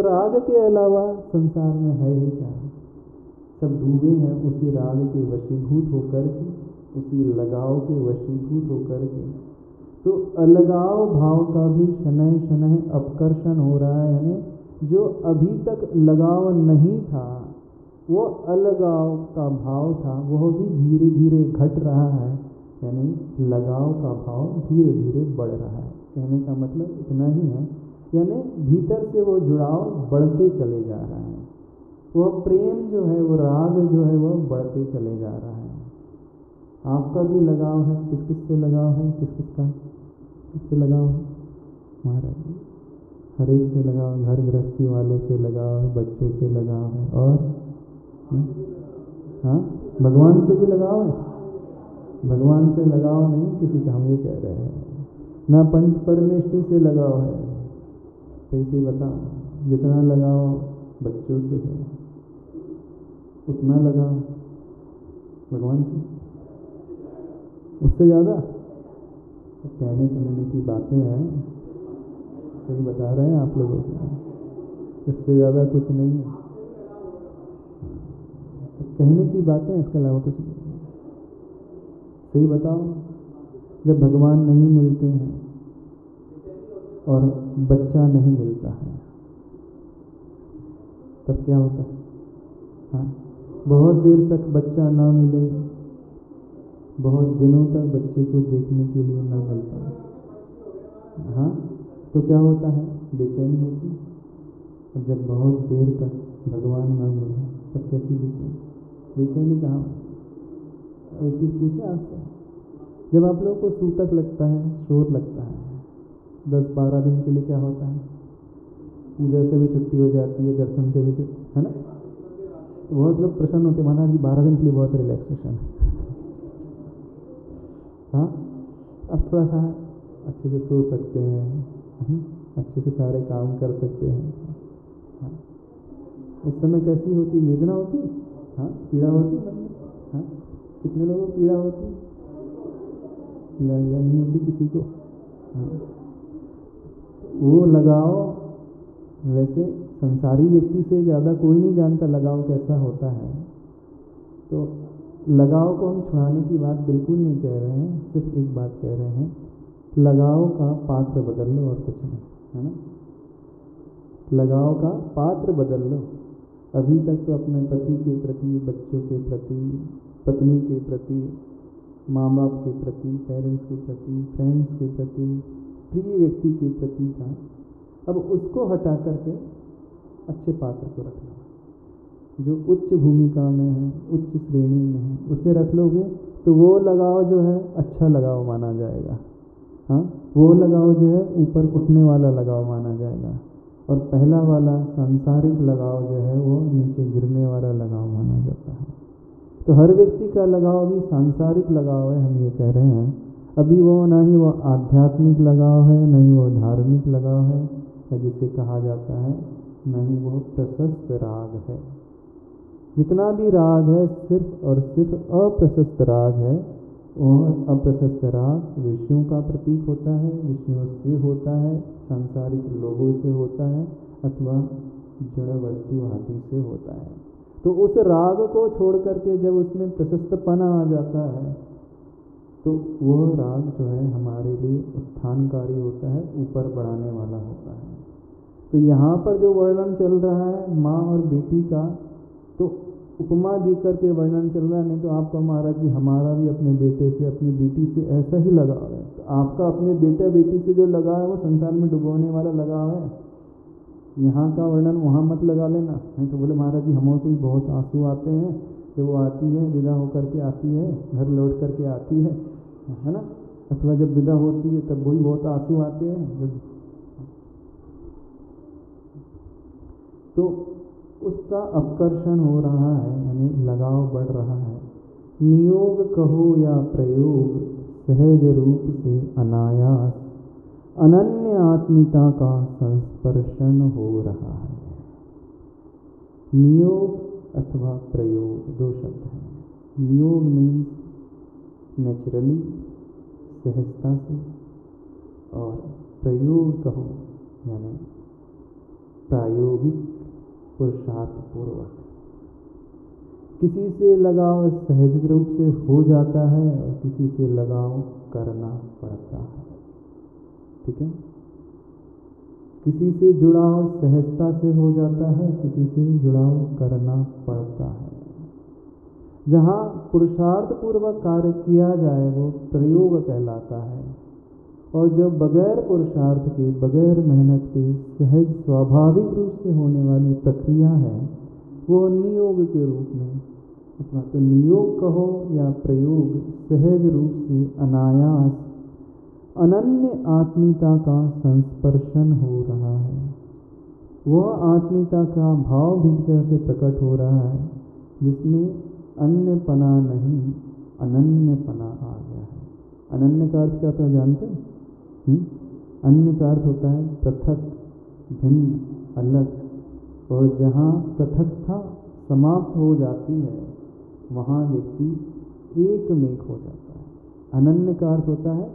राग के अलावा संसार में है ही क्या? सब डूबे हैं उसी राग के वशीभूत होकर के, उसी लगाव के वशीभूत होकर के। तो अलगाव भाव का भी शनैः शनैः अपकर्षण हो रहा है, यानी जो अभी तक लगाव नहीं था, वो अलगाव का भाव था, वह भी धीरे धीरे घट रहा है, यानी लगाव का भाव धीरे धीरे बढ़ रहा है। कहने का मतलब इतना ही है, यानी भीतर से वो जुड़ाव बढ़ते चले जा रहा है, वह प्रेम जो है, वो राग जो है, वह बढ़ते चले जा रहा है। आपका भी लगाव है, किस किस से लगाव है, किससे लगाव है? महाराज जी, हर एक से लगाव, घर गृहस्थी वालों से लगाव है, बच्चों से लगाव है, और हाँ, भगवान से भी लगाव है। भगवान से लगाव नहीं किसी का, हम ये कह रहे हैं ना पंच परमेष्टि से लगाव है। कैसे बताओ, जितना लगाव बच्चों से है उतना लगाव भगवान से, उससे ज़्यादा। कहने सुनने की बातें हैं, सही बता रहे हैं आप लोगों को, इससे ज़्यादा कुछ नहीं है। कहने की बातें, इसके अलावा कुछ नहीं। सही बताओ, जब भगवान नहीं मिलते हैं और बच्चा नहीं मिलता है, तब क्या होता है? हाँ, बहुत देर तक बच्चा ना मिले, बहुत दिनों तक बच्चे को देखने के लिए ना मिलता है, हाँ, तो क्या होता है? बेचैनी होती है। और जब बहुत देर तक भगवान ना मिले, तब कैसी बेचैनी? बेचैनी कहाँ? एक चीज़ पूछे आपसे, जब आप लोगों को सूतक लगता है, शोर लगता है, 10-12 दिन के लिए क्या होता है? पूजा से भी छुट्टी हो जाती है, दर्शन से भी छुट्टी, है ना? तो बहुत लोग प्रसन्न होते, महाराज जी 12 दिन के लिए बहुत रिलैक्सेशन है। हाँ, अब थोड़ा सा अच्छे से सो सकते हैं, अच्छे से सारे काम कर सकते हैं। हाँ, उस समय कैसी होती? वेदना होती, हाँ, पीड़ा होती मन में, हाँ, कितने लोगों को पीड़ा होती? पीड़ा नहीं होती किसी को। हाँ, वो लगाव वैसे संसारी व्यक्ति से ज़्यादा कोई नहीं जानता लगाव कैसा होता है। तो लगाव को हम छुड़ाने की बात बिल्कुल नहीं कह रहे हैं, सिर्फ एक बात कह रहे हैं, लगाव का पात्र बदल लो, और कुछ नहीं, है ना? लगाव का पात्र बदल लो। अभी तक तो अपने पति के प्रति, बच्चों के प्रति, पत्नी के प्रति, माँ बाप के प्रति, पेरेंट्स के प्रति, फ्रेंड्स के प्रति, प्रिय व्यक्ति के प्रति था। अब उसको हटा करके अच्छे पात्र को रख लो, जो उच्च भूमिका में है, उच्च श्रेणी में है, उसे रख लोगे तो वो लगाव जो है अच्छा लगाव माना जाएगा। हाँ, वो लगाव जो है ऊपर उठने वाला लगाव माना जाएगा, और पहला वाला सांसारिक लगाव जो है वो नीचे गिरने वाला लगाव माना जाता है। तो हर व्यक्ति का लगाव भी सांसारिक लगाव है, हम ये कह रहे हैं। अभी वो ना ही वो आध्यात्मिक लगाव है, न ही वो धार्मिक लगाव है, या जिसे कहा जाता है, न ही वो प्रशस्त राग है। जितना भी राग है सिर्फ और सिर्फ अप्रशस्त राग है, और अप्रशस्त राग विषयों का प्रतीक होता है, विषयों से होता है, सांसारिक लोगों से होता है, अथवा जड़ वस्तु आदि से होता है। तो उस राग को छोड़ करके जब उसमें प्रशस्तपना आ जाता है, तो वह राग जो है हमारे लिए उत्थानकारी होता है, ऊपर बढ़ाने वाला होता है। तो यहाँ पर जो वर्णन चल रहा है माँ और बेटी का, तो उपमा दी करके वर्णन चल रहा है। नहीं तो आपका महाराज जी हमारा भी अपने बेटे से, अपनी बेटी से ऐसा ही लगाव है, तो आपका अपने बेटा बेटी से जो लगाव है वो संसार में डुबोने वाला लगाव है। यहाँ का वर्णन वहाँ मत लगा लेना। नहीं तो बोले महाराज जी हमारे को भी बहुत आंसू आते हैं जब वो आती है, विदा होकर के आती है, घर लौट करके आती है ना, अथवा जब विदा होती है तब वही बहुत आंसू आते हैं। जब तो उसका अपकर्षण हो रहा है, यानी लगाव बढ़ रहा है। नियोग कहो या प्रयोग, सहज रूप से अनायास अनन्य आत्मिता का संस्पर्शन हो रहा है। नियोग अथवा प्रयोग दो शब्द हैं। नियोग मीन्स नेचुरली, सहजता से, और प्रयोग कहो यानी प्रायोगिक पुरुषार्थ पूर्वक। किसी से लगाव सहज रूप से हो जाता है और किसी से लगाव करना पड़ता है। ठीक है, किसी से जुड़ाव सहजता से हो जाता है, किसी से जुड़ाव करना पड़ता है। जहाँ पुरुषार्थ पूर्वक कार्य किया जाए वो प्रयोग कहलाता है, और जो बगैर पुरुषार्थ के, बगैर मेहनत के सहज स्वाभाविक रूप से होने वाली प्रक्रिया है वो नियोग के रूप में, अथवा तो नियोग कहो या प्रयोग, सहज रूप से अनायास अनन्य आत्मीयता का संस्पर्शन हो रहा है। वह आत्मीयता का भाव भीतर से प्रकट हो रहा है जिसमें अन्यपना नहीं, अनन्यपना आ गया है। अनन्य का अर्थ क्या था जानते हैं? अन्य का अर्थ होता है पृथक, भिन्न, अलग। और जहाँ पृथकता समाप्त हो जाती है वहाँ व्यक्ति एक में हो जाता है। अनन्य का अर्थ होता है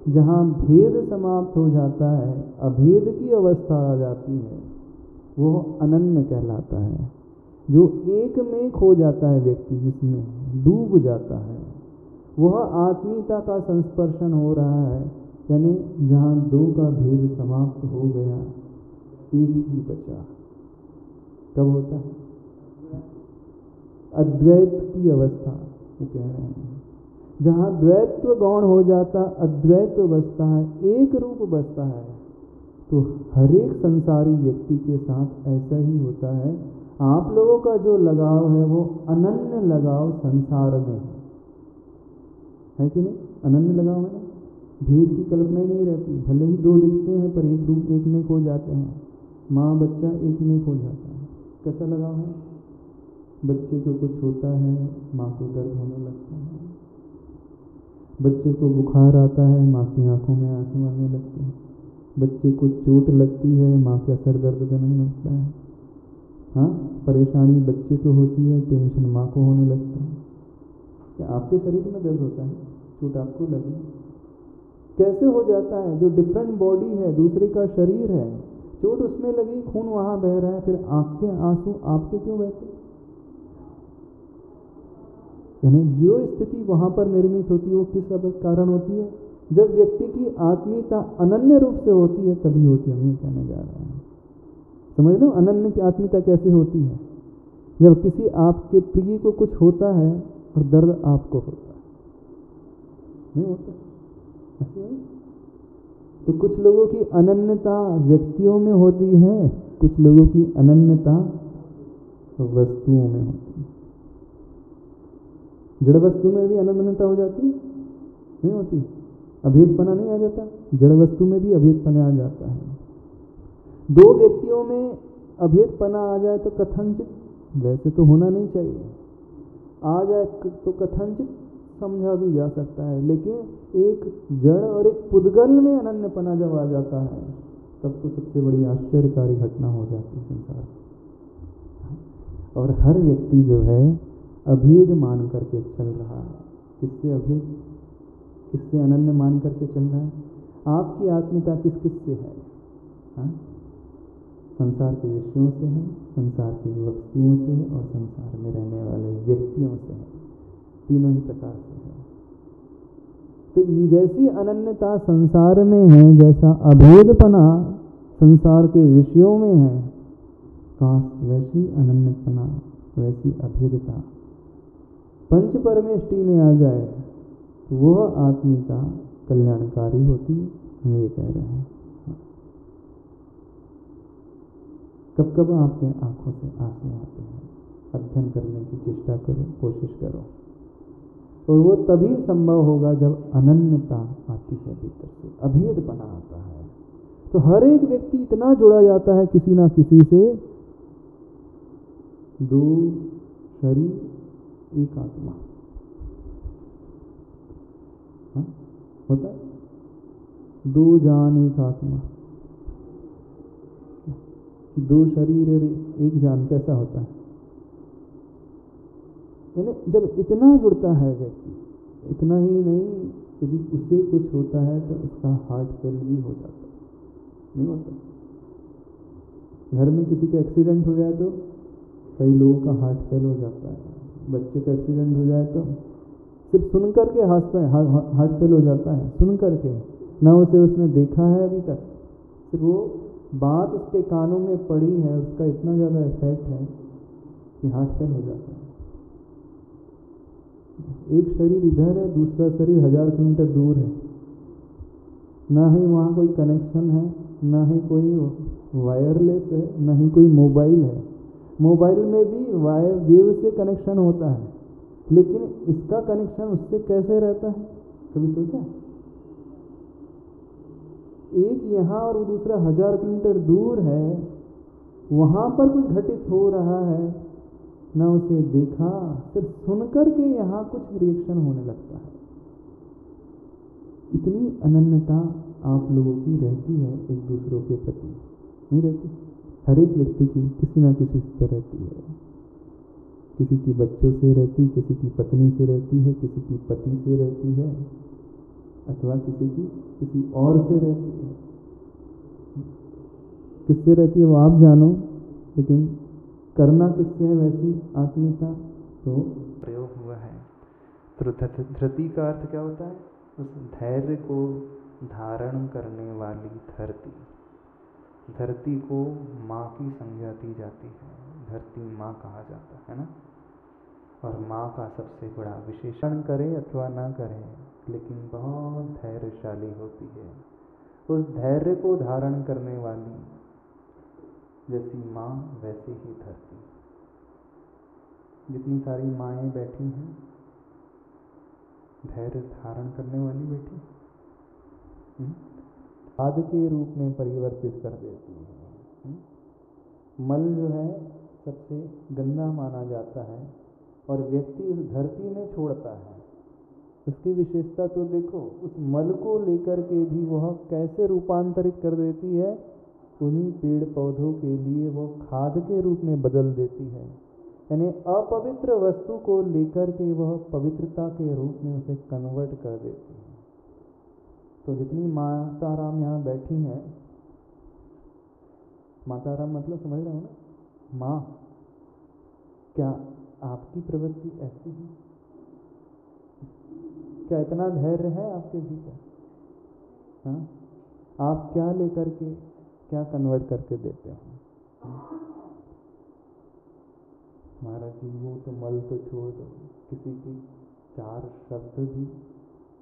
जहाँ भेद समाप्त हो जाता है, अभेद की अवस्था आ जाती है, वो अनन्य कहलाता है। जो एक में खो जाता है व्यक्ति, जिसमें डूब जाता है, वह आत्मीयता का संस्पर्शन हो रहा है। यानी जहाँ दो का भेद समाप्त हो गया, एक ही बचा। कब होता है? अद्वैत की अवस्था वो कह रहे हैं। जहाँ द्वैत्व गौण हो जाता, अद्वैत बचता है, एक रूप बचता है। तो हर एक संसारी व्यक्ति के साथ ऐसा ही होता है। आप लोगों का जो लगाव है वो अनन्य लगाव संसार में है कि नहीं? अनन्य लगाव है ना, भेद की कल्पना ही नहीं रहती। भले ही दो दिखते हैं पर एक रूप, एक में खो जाते हैं। माँ बच्चा एक में खो जाता है। कैसा लगाव है? बच्चे को कुछ होता है, माँ को दर्द होने लगता है। बच्चे को बुखार आता है, माँ की आंखों में आंसू आने लगते हैं। बच्चे को चोट लगती है, माँ का सर दर्द करने लगता है। हाँ, परेशानी बच्चे को होती है, टेंशन माँ को होने लगता है। क्या आपके शरीर में दर्द होता है? चोट आपको लगी, कैसे हो जाता है? जो डिफरेंट बॉडी है, दूसरे का शरीर है, चोट उसमें लगी, खून वहाँ बह रहा है, फिर आपके आंसू आपके क्यों बहते? यानी जो स्थिति वहाँ पर निर्मित होती है वो किस कारण होती है? जब व्यक्ति की आत्मीयता अनन्य रूप से होती है तभी होती है। हम ये कहने जा रहे हैं, समझ लो अनन्य की आत्मीयता कैसे होती है। जब किसी आपके प्रिय को कुछ होता है और दर्द आपको होता है, नहीं होता ऐसे है? तो कुछ लोगों की अनन्यता व्यक्तियों में होती है, कुछ लोगों की अनन्यता वस्तुओं में होती है। जड़ वस्तु में भी अनन्यता हो जाती है? नहीं होती। अभेदपना नहीं आ जाता? जड़ वस्तु में भी अभेदपना आ जाता है। दो व्यक्तियों में अभेदपना आ जाए तो कथनचित, वैसे तो होना नहीं चाहिए, आ जाए तो कथनचित समझा भी जा सकता है, लेकिन एक जड़ और एक पुद्गल में अनन्यपना जब आ जाता है तब तो सबसे बड़ी आश्चर्यकारी घटना हो जाती है संसार। और हर व्यक्ति जो है अभेद मान करके चल रहा है। किससे अभेद, किससे अनन्य मान करके चल रहा है? आपकी आत्मीयता किस किस से है? हाँ? संसार के विषयों से है, संसार की वस्तुओं से है और संसार में रहने वाले व्यक्तियों से है। तीनों ही प्रकार से है। तो ये जैसी अनन्यता संसार में है, जैसा अभेदपना संसार के विषयों में है, काश वैसी अनन्यपना, वैसी अभेदता पंच परमेष्टि में आ जाए तो वह आत्मीयता कल्याणकारी होती है। हम ये कह रहे हैं। कब कब आपके आंखों से आंसू आते हैं? अध्ययन करने की चेष्टा करो, कोशिश करो, और वो तभी संभव होगा जब अनन्यता आती है भीतर से, अभेदपना आता है। तो हर एक व्यक्ति इतना जुड़ा जाता है किसी ना किसी से, दो शरीर एक आत्मा। हाँ? होता है? दो जान एक आत्मा, कि दो शरीर एक जान, कैसा होता है? यानी जब इतना जुड़ता है व्यक्ति, इतना ही नहीं, यदि उसे कुछ होता है तो उसका हार्ट फेल भी हो जाता है। नहीं होता? घर में किसी का एक्सीडेंट हो जाए तो कई लोगों का हार्ट फेल हो जाता है, बच्चे का एक्सीडेंट हो जाए तो सिर्फ सुन करके हार्ट फेल हो जाता है, सुन करके, ना उसे उसने देखा है अभी तक, सिर्फ वो बात उसके कानों में पड़ी है, उसका इतना ज़्यादा इफेक्ट है कि हार्ट फेल हो जाता है। एक शरीर इधर है, दूसरा शरीर 1000 किलोमीटर दूर है, ना ही वहाँ कोई कनेक्शन है, ना ही कोई वायरलेस है, ना ही कोई मोबाइल है। मोबाइल में भी वेव से कनेक्शन होता है, लेकिन इसका कनेक्शन उससे कैसे रहता है, कभी सोचा? एक यहाँ और दूसरा 1000 किलोमीटर दूर है, वहाँ पर कुछ घटित हो रहा है, ना उसे देखा, सिर्फ सुनकर के यहाँ कुछ रिएक्शन होने लगता है। इतनी अनन्यता आप लोगों की रहती है एक दूसरों के प्रति, नहीं रहती? हर एक व्यक्ति की किसी ना किसी से रहती है, किसी की बच्चों से रहती, किसी की पत्नी से रहती है, किसी की पति से रहती है, अथवा किसी और से रहती है। किससे रहती है वो आप जानो, लेकिन करना किससे है वैसी आत्मीयता तो प्रयोग हुआ है। तो धरती का अर्थ क्या होता है? उस धैर्य को धारण करने वाली धरती। धरती को माँ की संज्ञा दी जाती है, धरती माँ कहा जाता है ना। और माँ का सबसे बड़ा विशेषण करे अथवा ना करे, लेकिन बहुत धैर्यशाली होती है। उस धैर्य को धारण करने वाली जैसी माँ वैसे ही धरती। जितनी सारी माएँ बैठी हैं, धैर्य धारण करने वाली बैठी, खाद के रूप में परिवर्तित कर देती है। मल जो है सबसे गंदा माना जाता है और व्यक्ति उस धरती में छोड़ता है। उसकी विशेषता तो देखो, उस मल को लेकर के भी वह कैसे रूपांतरित कर देती है, उन्हीं पेड़ पौधों के लिए वो खाद के रूप में बदल देती है। यानी अपवित्र वस्तु को लेकर के वह पवित्रता के रूप में उसे कन्वर्ट कर देती है। तो जितनी माता राम यहाँ बैठी हैं, माता राम मतलब समझ रहे हो ना, माँ, क्या आपकी प्रवृत्ति ऐसी है? क्या इतना धैर्य है आपके भीतर? हाँ, आप क्या लेकर के क्या कन्वर्ट करके देते हो? महाराज जी वो तो मल तो छोड़ दो, किसी की 4 शब्द भी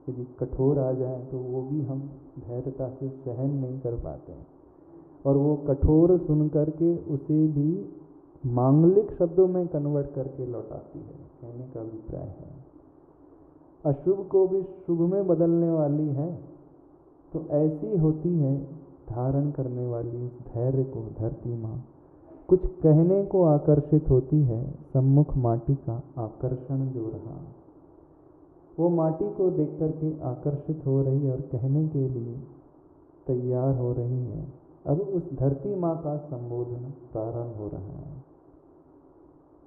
यदि कठोर आ जाए तो वो भी हम धैर्यता से सहन नहीं कर पाते हैं, और वो कठोर सुन करके उसे भी मांगलिक शब्दों में कन्वर्ट करके लौटाती है। कहने का अभिप्राय है अशुभ को भी शुभ में बदलने वाली है। तो ऐसी होती है धारण करने वाली उस धैर्य को धरती माँ। कुछ कहने को आकर्षित होती है, सम्मुख माटी का आकर्षण जो रहा, वो माटी को देख करके आकर्षित हो रही है और कहने के लिए तैयार हो रही है। अब उस धरती माँ का संबोधन प्रारंभ हो रहा है।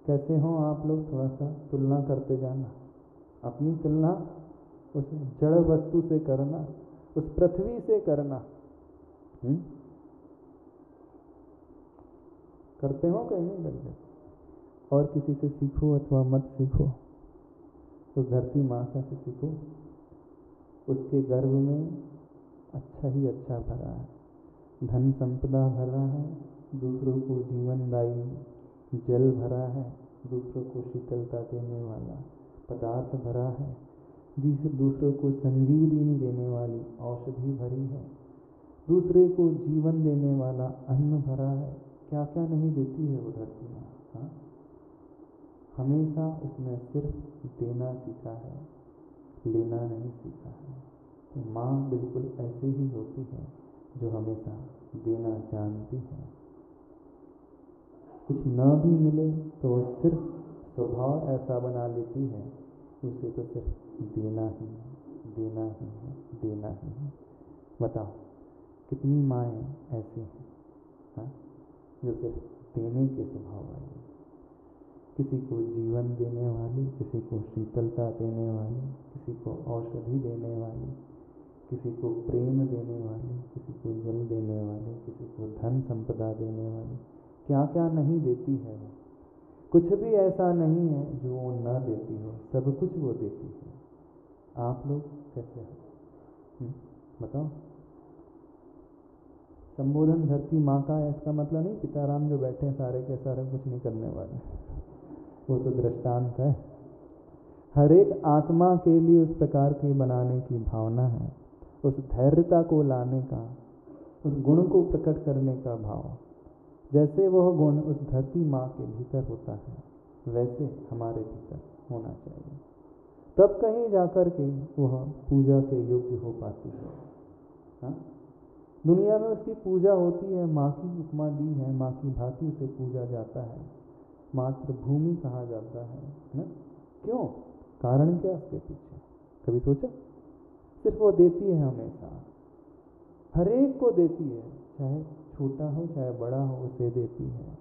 कैसे हो आप लोग, थोड़ा सा तुलना करते जाना। अपनी तुलना उस जड़ वस्तु से करना, उस पृथ्वी से करना। करते हो कहीं नहीं करते? और किसी से सीखो अथवा मत सीखो, उस धरती माता से सीखो। उसके गर्भ में अच्छा ही अच्छा भरा है, धन संपदा भरा है, दूसरों को जीवनदायी जल भरा है, दूसरों को शीतलता देने वाला पदार्थ भरा है, दूसरों को संजीवनी देने वाली औषधि भरी है, दूसरे को जीवन देने वाला अन्न भरा है। क्या क्या नहीं देती है वो धरती माँ। हाँ, हमेशा उसने सिर्फ देना सीखा है, लेना नहीं सीखा है। तो माँ बिल्कुल ऐसे ही होती है जो हमेशा देना जानती है। कुछ न भी मिले तो वो सिर्फ स्वभाव ऐसा बना लेती है, उसे तो सिर्फ देना ही है, देना ही है, देना ही है। बताओ कितनी माएँ ऐसी हैं, हाँ, जो सिर्फ देने के स्वभाव वाली, किसी को जीवन देने वाली, किसी को शीतलता देने वाली, किसी को औषधि देने वाली, किसी को प्रेम देने वाले, किसी को जल देने वाले, किसी को धन संपदा देने वाले, क्या क्या नहीं देती है वो। कुछ भी ऐसा नहीं है जो वो न देती हो, सब कुछ वो देती है। आप लोग कैसे हो? बताओ। संबोधन धरती माँ का है, इसका मतलब नहीं पिताराम जो बैठे हैं सारे के सारे कुछ नहीं करने वाले, वो तो दृष्टांत है। हर एक आत्मा के लिए उस प्रकार के बनाने की भावना है, उस धैर्यता को लाने का, उस गुण को प्रकट करने का भाव। जैसे वह गुण उस धरती माँ के भीतर होता है, वैसे हमारे भीतर होना चाहिए, तब कहीं जाकर के वह पूजा के योग्य हो पाती है। हाँ? दुनिया में उसकी पूजा होती है, माँ की उपमा दी है, माँ की भांति उसे पूजा जाता है, मातृभूमि कहा जाता है ना? क्यों? कारण क्या उसके पीछे? कभी सोचा? सिर्फ वो देती है, हमेशा हर एक को देती है, चाहे छोटा हो चाहे बड़ा हो, उसे देती है।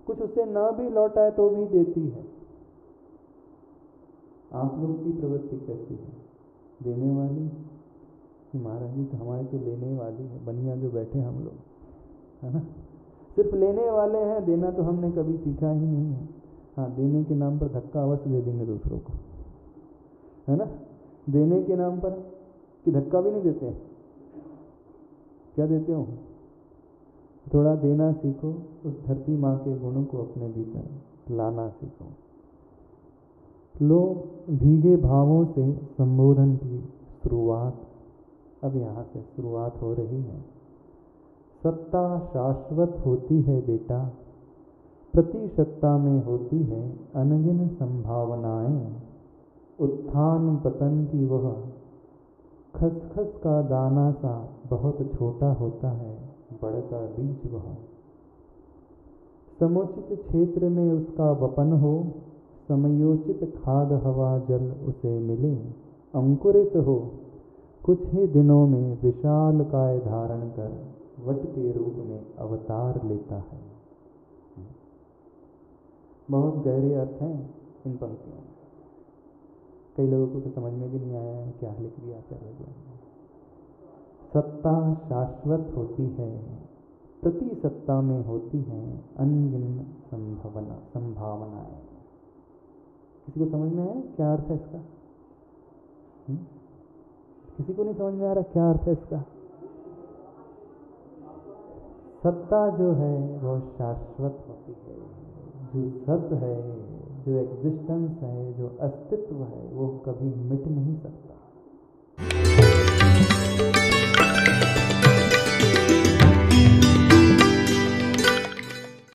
कुछ उसे ना भी लौटाए तो भी देती है। आप लोग की प्रवृत्ति कैसी है? देने वाली कि महाराज जी तो हमारे तो लेने वाली है, बनिया जो बैठे हम लोग, है ना? सिर्फ लेने वाले हैं, देना तो हमने कभी सीखा ही नहीं है। हाँ, देने के नाम पर धक्का अवश्य दे देंगे दूसरों को, है ना? देने के नाम पर कि धक्का भी नहीं देते हैं। क्या देते हो? थोड़ा देना सीखो, उस धरती माँ के गुणों को अपने भीतर लाना सीखो। लो भीगे भावों से संबोधन की शुरुआत अब यहाँ से शुरुआत हो रही है। सत्ता शाश्वत होती है बेटा, प्रति सत्ता में होती है अनगिन संभावनाएं। उत्थान पतन की वह खसखस का दाना सा बहुत छोटा होता है, बड़का बीज वह। समुचित क्षेत्र में उसका वपन हो, समयोचित खाद हवा जल उसे मिले, अंकुरित हो, कुछ ही दिनों में विशाल काय धारण कर वट के रूप में अवतार लेता है। बहुत गहरे अर्थ हैं इन पंक्तियों में। कई लोगों को तो समझ में भी नहीं आया है क्या लिख दिया आचार्य ने। सत्ता शाश्वत होती है, प्रति सत्ता में होती है अनगिन संभावनाएं। किसी को समझ में आया क्या अर्थ है इसका? किसी को नहीं समझ में आ रहा क्या अर्थ है इसका? सत्ता जो है वो शाश्वत होती है, जो सत्य है, जो एग्जिस्टेंस है, जो अस्तित्व है, वो कभी मिट नहीं सकता।